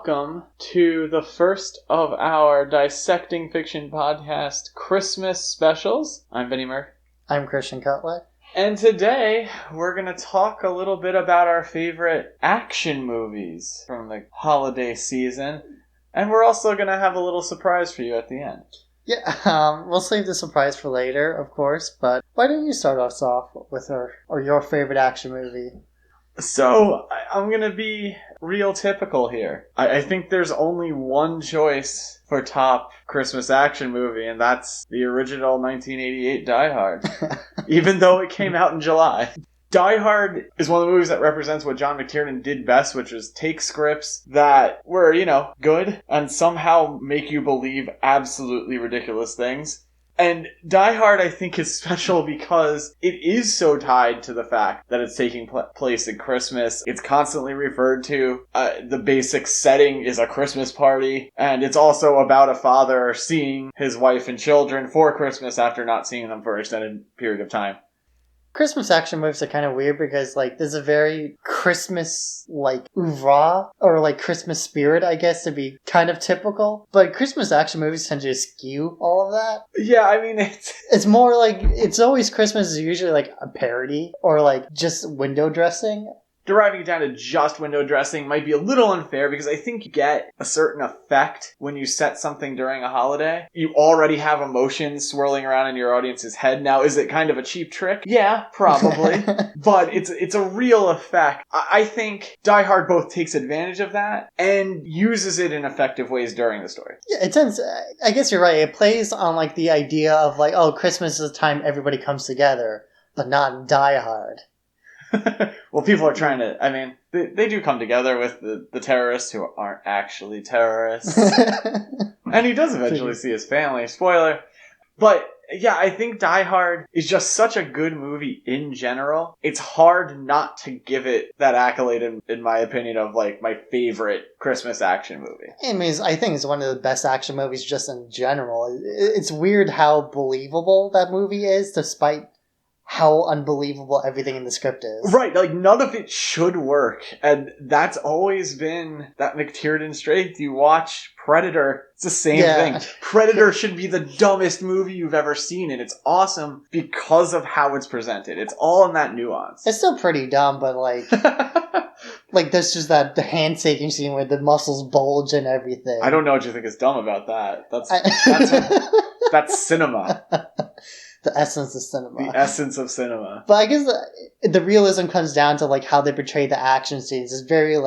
welcome to the first of our Dissecting Fiction podcast Christmas specials. I'm Vinny Murphy. I'm Christian Cutler. And today, we're going to talk a little bit about our favorite action movies from the holiday season. And we're also going to have a little surprise for you at the end. Yeah, we'll save the surprise for later, of course, but why don't you start us off with your favorite action movie? So, I'm going to be real typical here. I think there's only one choice for top Christmas action movie, and that's the original 1988 Die Hard, even though it came out in July. Die Hard is one of the movies that represents what John McTiernan did best, which was take scripts that were, good, and somehow make you believe absolutely ridiculous things. And Die Hard, I think, is special because it is so tied to the fact that it's taking place at Christmas. It's constantly referred to. The basic setting is a Christmas party. And it's also about a father seeing his wife and children for Christmas after not seeing them for an extended period of time. Christmas action movies are kind of weird because, there's a very Christmas, oeuvre, or, Christmas spirit, I guess, to be kind of typical. But Christmas action movies tend to skew all of that. Yeah, I mean, it's more it's always Christmas is usually, a parody, or, just window dressing. Deriving it down to just window dressing might be a little unfair because I think you get a certain effect when you set something during a holiday. You already have emotions swirling around in your audience's head. Now, is it kind of a cheap trick? Yeah, probably. But it's a real effect. I think Die Hard both takes advantage of that and uses it in effective ways during the story. Yeah, it tends. I guess you're right. It plays on the idea of Christmas is the time everybody comes together, but not in Die Hard. Well, people are trying to, they do come together with the terrorists who aren't actually terrorists. And he does eventually see his family, spoiler. But, yeah, I think Die Hard is just such a good movie in general. It's hard not to give it that accolade, in my opinion, of, my favorite Christmas action movie. I think it's one of the best action movies just in general. It's weird how believable that movie is, despite how unbelievable everything in the script is. Right, none of it should work. And that's always been that McTiernan strength. You watch Predator, it's the same thing. Predator should be the dumbest movie you've ever seen, and it's awesome because of how it's presented. It's all in that nuance. It's still pretty dumb, but there's just the handshaking scene where the muscles bulge and everything. I don't know what you think is dumb about that. That's cinema. The essence of cinema. The essence of cinema. But I guess the realism comes down to how they portray the action scenes. It's very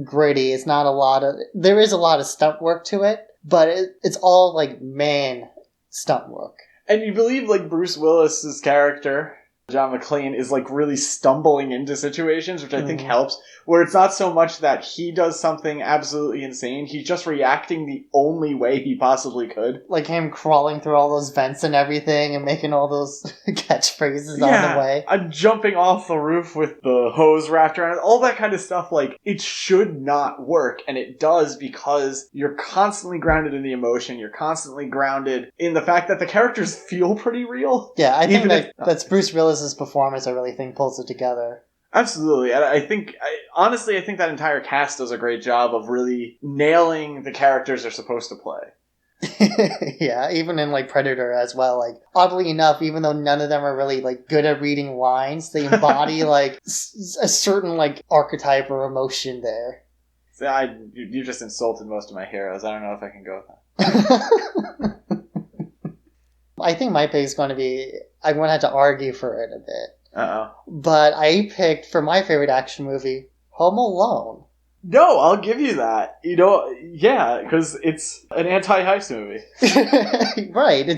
gritty. It's not a lot of. There is a lot of stunt work to it, but it's all man stunt work. And you believe Bruce Willis's character, John McClane, is really stumbling into situations, which I think helps, where it's not so much that he does something absolutely insane, he's just reacting the only way he possibly could. Like him crawling through all those vents and everything and making all those catchphrases on the way. Jumping off the roof with the hose wrapped around it, all that kind of stuff, it should not work, and it does because you're constantly grounded in the emotion, you're constantly grounded in the fact that the characters feel pretty real. Yeah, I think that's Bruce Willis's performance, I really think, pulls it together. Absolutely. And I think that entire cast does a great job of really nailing the characters they're supposed to play. Yeah, even in Predator as well. Oddly enough, even though none of them are really good at reading lines, they embody a certain archetype or emotion there. So you just insulted most of my heroes. I don't know if I can go with that. I think my pick is going to be... I'm going to have to argue for it a bit. Uh-oh. But I picked, for my favorite action movie, Home Alone. No, I'll give you that. Because it's an anti-heist movie. Right.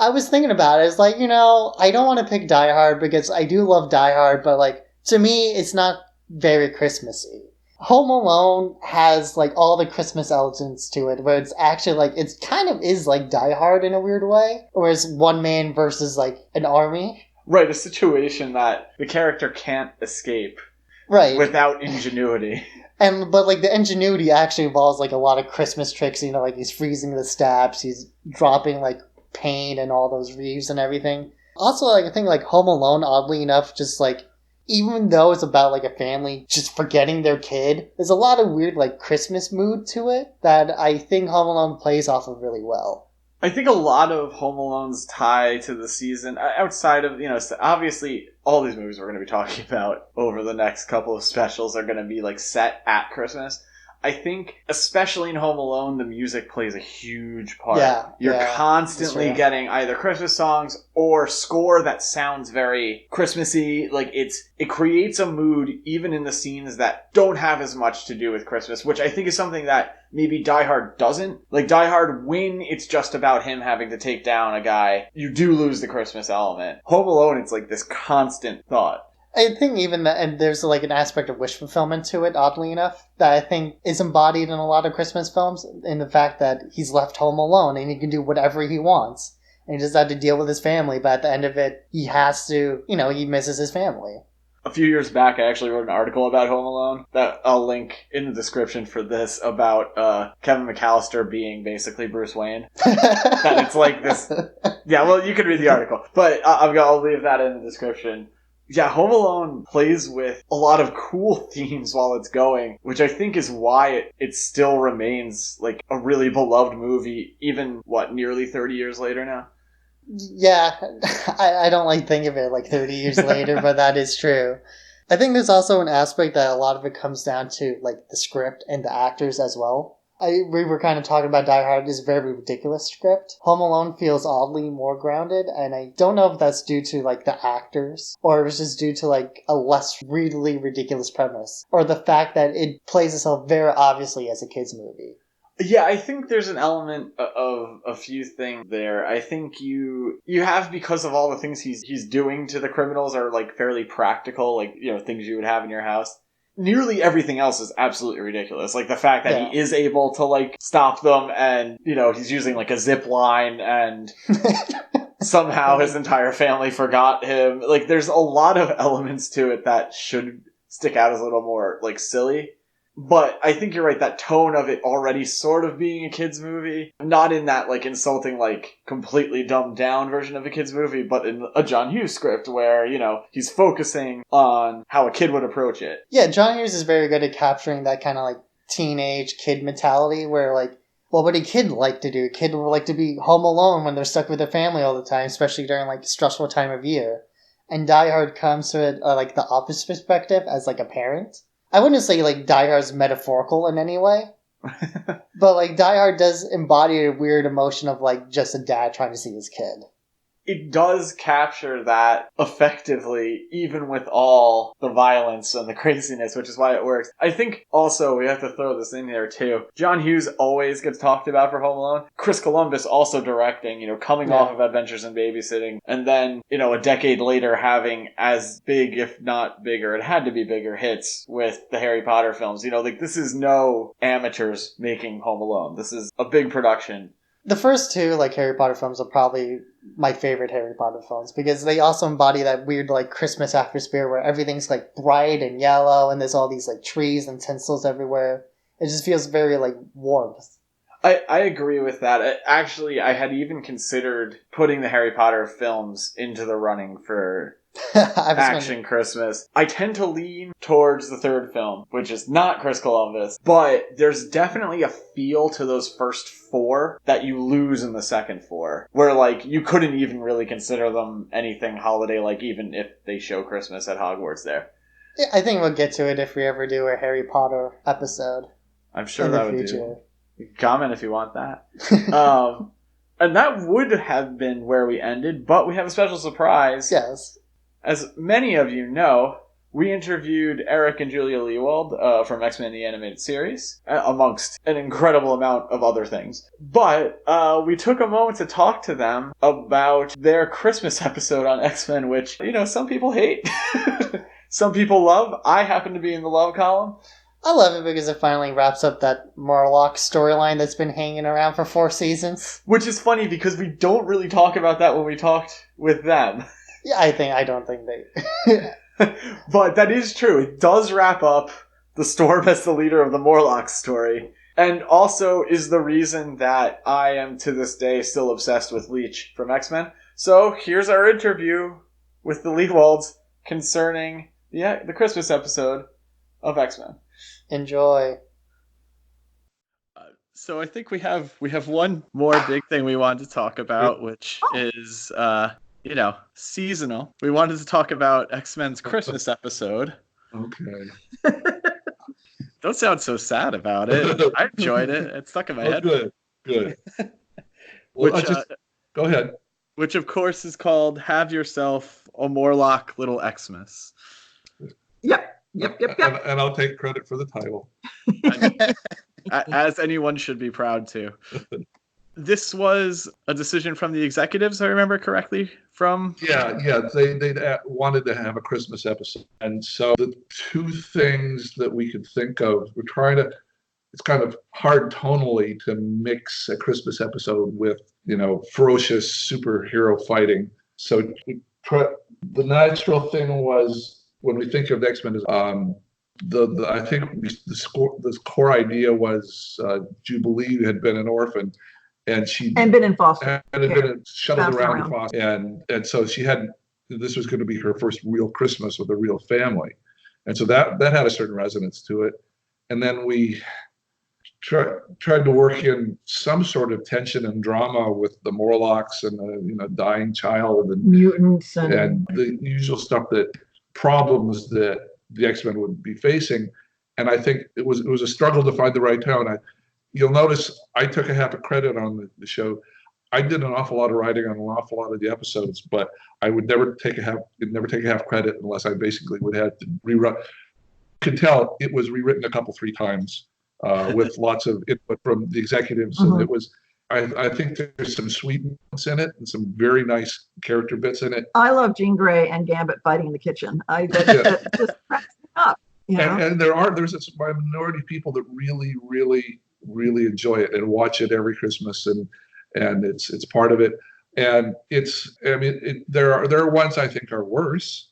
I was thinking about it. It's I don't want to pick Die Hard because I do love Die Hard, but to me, it's not very Christmassy. Home Alone has all the Christmas elements to it, where it's actually it's kind of is Die Hard in a weird way, whereas one man versus an army. Right, a situation that the character can't escape. Right. Without ingenuity. But the ingenuity actually involves a lot of Christmas tricks, he's freezing the steps, he's dropping paint and all those wreaths and everything. Also, I think Home Alone, oddly enough, just even though it's about like a family just forgetting their kid, there's a lot of weird like Christmas mood to it that I think Home Alone plays off of really well. I think a lot of Home Alone's tie to the season, outside of, obviously all these movies we're going to be talking about over the next couple of specials are going to be like set at Christmas. I think, especially in Home Alone, the music plays a huge part. You're constantly getting either Christmas songs or score that sounds very Christmassy. Like, it creates a mood even in the scenes that don't have as much to do with Christmas, which I think is something that maybe Die Hard doesn't. Like, Die Hard, when it's just about him having to take down a guy, you do lose the Christmas element. Home Alone, it's like this constant thought. I think even that, and there's like an aspect of wish fulfillment to it, oddly enough, that I think is embodied in a lot of Christmas films, in the fact that he's left home alone and he can do whatever he wants. And he just had to deal with his family, but at the end of it, he has to, he misses his family. A few years back, I actually wrote an article about Home Alone that I'll link in the description for this, about Kevin McAllister being basically Bruce Wayne. That it's like this... Yeah, well, you can read the article, but I'll leave that in the description. Yeah, Home Alone plays with a lot of cool themes while it's going, which I think is why it still remains like a really beloved movie, even, nearly 30 years later now? Yeah, I don't like thinking of it like 30 years later, but that is true. I think there's also an aspect that a lot of it comes down to like the script and the actors as well. We were kind of talking about Die Hard is a very ridiculous script. Home Alone feels oddly more grounded, and I don't know if that's due to like the actors, or if it's just due to like a less really ridiculous premise, or the fact that it plays itself very obviously as a kid's movie. Yeah, I think there's an element of a few things there. I think you have, because of all the things he's doing to the criminals are like fairly practical, like, things you would have in your house. Nearly everything else is absolutely ridiculous. Like the fact that he is able to like stop them, and he's using like a zip line, and somehow his entire family forgot him. Like there's a lot of elements to it that should stick out as a little more like silly. But I think you're right, that tone of it already sort of being a kid's movie, not in that like insulting, like completely dumbed down version of a kid's movie, but in a John Hughes script where, he's focusing on how a kid would approach it. Yeah, John Hughes is very good at capturing that kind of like teenage kid mentality where like, what would a kid like to do? A kid would like to be home alone when they're stuck with their family all the time, especially during like a stressful time of year. And Die Hard comes to it like the opposite perspective as like a parent. I wouldn't say like Die Hard's metaphorical in any way, but like Die Hard does embody a weird emotion of like just a dad trying to see his kid. It does capture that effectively, even with all the violence and the craziness, which is why it works. I think also we have to throw this in there too. John Hughes always gets talked about for Home Alone. Chris Columbus also directing, coming off of Adventures in Babysitting, and then, a decade later having as big, if not bigger, it had to be bigger hits with the Harry Potter films. This is no amateurs making Home Alone. This is a big production. The first two, like, Harry Potter films are probably my favorite Harry Potter films because they also embody that weird, like, Christmas atmosphere where everything's, like, bright and yellow and there's all these, like, trees and tinsels everywhere. It just feels very, like, warmth. I agree with that. Actually, I had even considered putting the Harry Potter films into the running for Action Christmas. I tend to lean towards the third film, which is not Chris Columbus, but there's definitely a feel to those first four that you lose in the second four, where like you couldn't even really consider them anything holiday-like, even if they show Christmas at Hogwarts there. Yeah, I think we'll get to it if we ever do a Harry Potter episode. I'm sure that would do. Comment if you want that. And that would have been where we ended, but we have a special surprise. Yes. As many of you know, we interviewed Eric and Julia Lewald from X-Men the Animated Series, amongst an incredible amount of other things. But we took a moment to talk to them about their Christmas episode on X-Men, which, some people hate. Some people love. I happen to be in the love column. I love it because it finally wraps up that Morlock storyline that's been hanging around for 4 seasons. Which is funny because we don't really talk about that when we talked with them. Yeah, I don't think they... But that is true. It does wrap up the Storm as the leader of the Morlock story. And also is the reason that I am to this day still obsessed with Leech from X-Men. So here's our interview with the Lewalds concerning the Christmas episode of X-Men. Enjoy. So I think we have one more big thing we wanted to talk about, which is seasonal. We wanted to talk about X-Men's Christmas episode. Okay. Don't sound so sad about it. I enjoyed it. It stuck in my head. Good. Well, Which, go ahead. Which, of course, is called "Have Yourself a Morlock Little Xmas." Yep. And I'll take credit for the title. As anyone should be proud to. This was a decision from the executives, I remember correctly. Yeah. They wanted to have a Christmas episode, and so the two things that we could think of, we're trying to. It's kind of hard tonally to mix a Christmas episode with ferocious superhero fighting. So the natural thing was, when we think of X-Men, is I think the core idea was Jubilee had been an orphan, and been in foster and had been shuttled around in foster, and so this was going to be her first real Christmas with a real family, and so that had a certain resonance to it. And then we tried to work in some sort of tension and drama with the Morlocks and the dying child and mutants and the usual stuff, that problems that the X-Men would be facing. And I think it was a struggle to find the right tone. You'll notice I took a half a credit on the show. I did an awful lot of writing on an awful lot of the episodes, but I would never take a half credit unless I basically would have to rewrite. Could tell it was rewritten a couple, 3 times. With lots of input from the executives, and it was. I think there's some sweetness in it and some very nice character bits in it. I love Jean Grey and Gambit fighting in the kitchen. That just cracks me up. And there's a minority of people that really, really, really enjoy it and watch it every Christmas, and it's part of it. And there are ones I think are worse.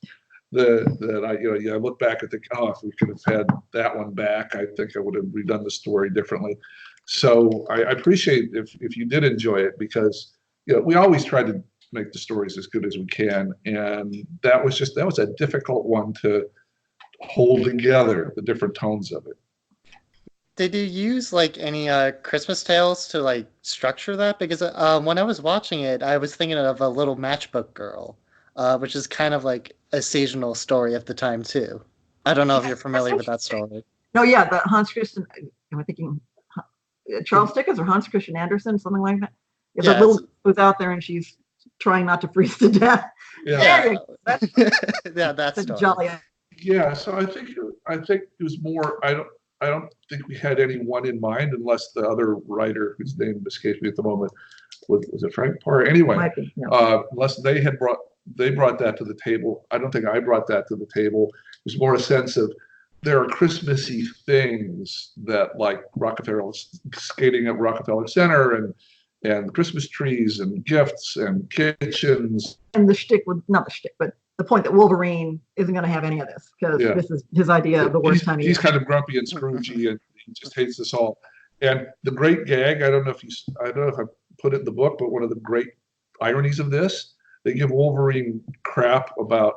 That I look back and think, if we could have had that one back, I think I would have redone the story differently. So I appreciate if you did enjoy it, because we always try to make the stories as good as we can, and that was a difficult one to hold together, the different tones of it. Did you use any Christmas tales to structure that? Because when I was watching it, I was thinking of a little matchbook girl. Which is kind of like a seasonal story at the time too. I don't know if you're familiar with that story. No, yeah, the Hans Christian. Am I thinking Charles Dickens or Hans Christian Andersen, something like that? Yeah, the little who's out there and she's trying not to freeze to death. Yeah, that's jolly. Yeah, so I think it was more. I don't think we had anyone in mind, unless the other writer, whose name escapes me at the moment, was it Frank Parr? Anyway, unless they brought that to the table. I don't think I brought that to the table. It was more a sense of there are Christmassy things that, like Rockefeller, skating at Rockefeller Center, and Christmas trees and gifts and kitchens. And the shtick, not the shtick, but the point that Wolverine isn't going to have any of this, because this is his idea of the worst time of year. He's kind of grumpy and Scroogey, and he just hates us all. And the great gag, I don't know if I put it in the book, but one of the great ironies of this, they give Wolverine crap about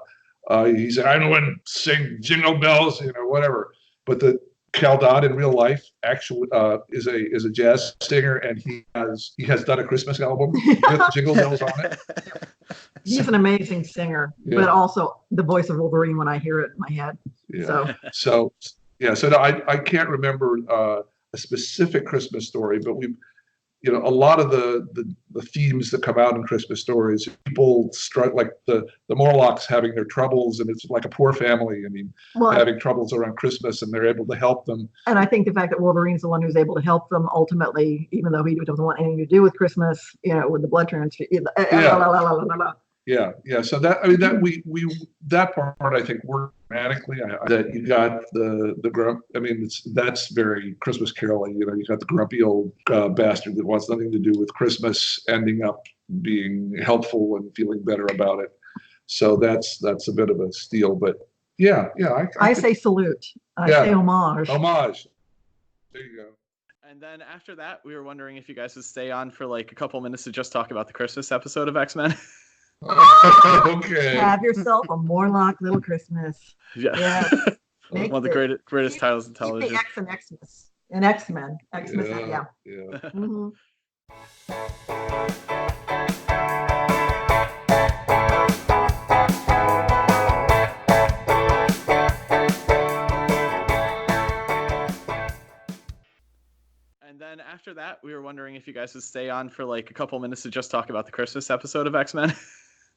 he said, I don't want to sing Jingle Bells, whatever. But the Cal Dodd in real life actually is a jazz singer, and he has done a Christmas album with Jingle Bells on it. He's an amazing singer, but also the voice of Wolverine when I hear it in my head. Yeah. So I can't remember a specific Christmas story, but a lot of the themes that come out in Christmas stories, people struggle, like the Morlocks having their troubles, and it's like a poor family. Having troubles around Christmas, and they're able to help them. And I think the fact that Wolverine's the one who's able to help them ultimately, even though he doesn't want anything to do with Christmas, with the blood transfusion. Yeah. So that part I think worked dramatically. That you got the grump. That's very Christmas Carol-y. You got the grumpy old bastard that wants nothing to do with Christmas, ending up being helpful and feeling better about it. So that's a bit of a steal, but I say salute. I say homage. Homage. There you go. And then after that, we were wondering if you guys would stay on for a couple minutes to just talk about the Christmas episode of X-Men. Okay. Have yourself a Morlock Little Christmas. Yeah. Yes. One of the greatest titles in Keep television. the X and Xmas. And X-Men. Xmas, yeah. Yeah. Mhm. And then after that, we were wondering if you guys would stay on for like a couple minutes to just talk about the Christmas episode of X-Men.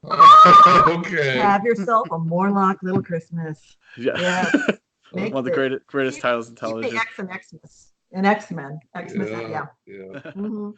Okay. Have yourself a Morlock Little Christmas. Yeah. Yes. One of the greatest titles in Keep the television. X and Xmas. And X-Men. Xmas, yeah. Yeah. Mhm.